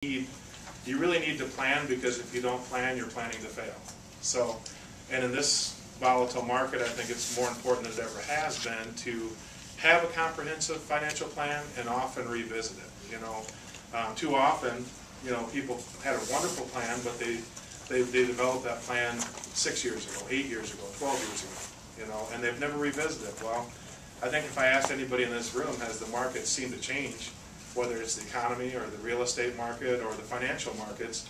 You really need to plan, because if you don't plan, you're planning to fail. So, and in this volatile market, I think it's more important than it ever has been to have a comprehensive financial plan and often revisit it. Too often, people had a wonderful plan, but they developed that plan 6 years ago, 8 years ago, 12 years ago, and they've never revisited it. Well, I think if I asked anybody in this room, has the market seemed to change, whether it's the economy or the real estate market or the financial markets,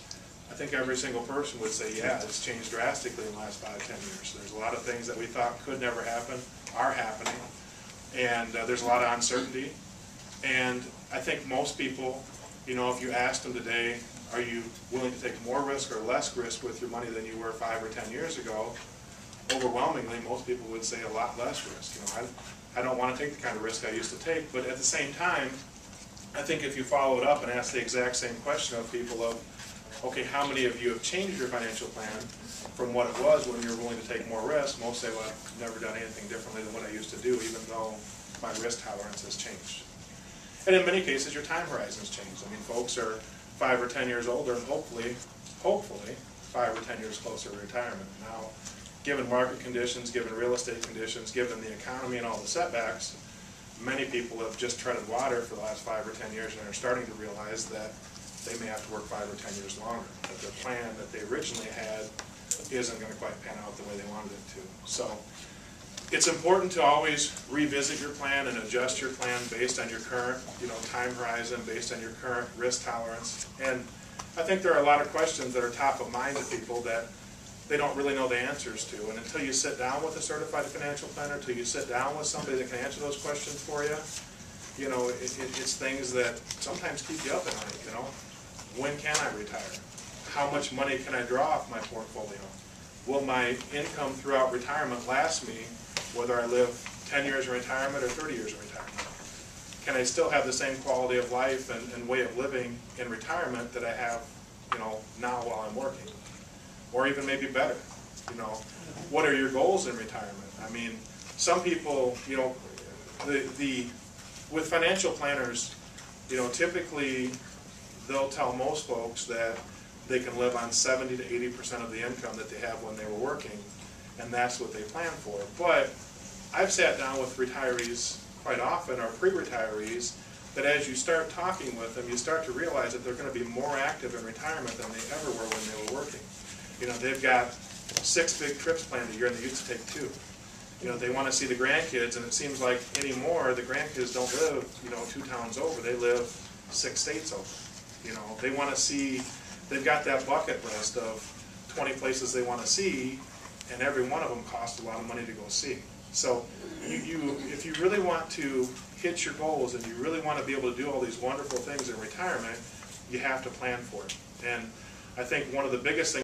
I think every single person would say, yeah, it's changed drastically in the last 5, 10 years. There's a lot of things that we thought could never happen are happening, and there's a lot of uncertainty. And I think most people, if you asked them today, are you willing to take more risk or less risk with your money than you were 5 or 10 years ago, overwhelmingly, most people would say a lot less risk. I don't want to take the kind of risk I used to take, but at the same time, I think if you follow it up and ask the exact same question of people of, okay, how many of you have changed your financial plan from what it was when you were willing to take more risk? Most say, well, I've never done anything differently than what I used to do, even though my risk tolerance has changed. And in many cases, your time horizons change. I mean, folks are 5 or 10 years older and hopefully 5 or 10 years closer to retirement. Now, given market conditions, given real estate conditions, given the economy and all the setbacks, many people have just treaded water for the last 5 or 10 years and are starting to realize that they may have to work 5 or 10 years longer, that their plan that they originally had isn't going to quite pan out the way they wanted it to. So it's important to always revisit your plan and adjust your plan based on your current time horizon, based on your current risk tolerance. And I think there are a lot of questions that are top of mind to people that they don't really know the answers to. And until you sit down with a certified financial planner, until you sit down with somebody that can answer those questions for you, it's things that sometimes keep you up at night. When can I retire? How much money can I draw off my portfolio? Will my income throughout retirement last me, whether I live 10 years in retirement or 30 years in retirement? Can I still have the same quality of life and way of living in retirement that I have, now while I'm working? Or even maybe better. What are your goals in retirement? I mean, some people, with financial planners, typically they'll tell most folks that they can live on 70 to 80% of the income that they have when they were working, and that's what they plan for. But I've sat down with retirees quite often, or pre-retirees, that as you start talking with them, you start to realize that they're going to be more active in retirement than they ever were when they were working. They've got 6 big trips planned a year, and they used to take 2. They want to see the grandkids, and it seems like anymore the grandkids don't live, 2 towns over. They live 6 states over. They want to see. They've got that bucket list of 20 places they want to see, and every one of them costs a lot of money to go see. So, if you really want to hit your goals and you really want to be able to do all these wonderful things in retirement, you have to plan for it. And I think one of the biggest things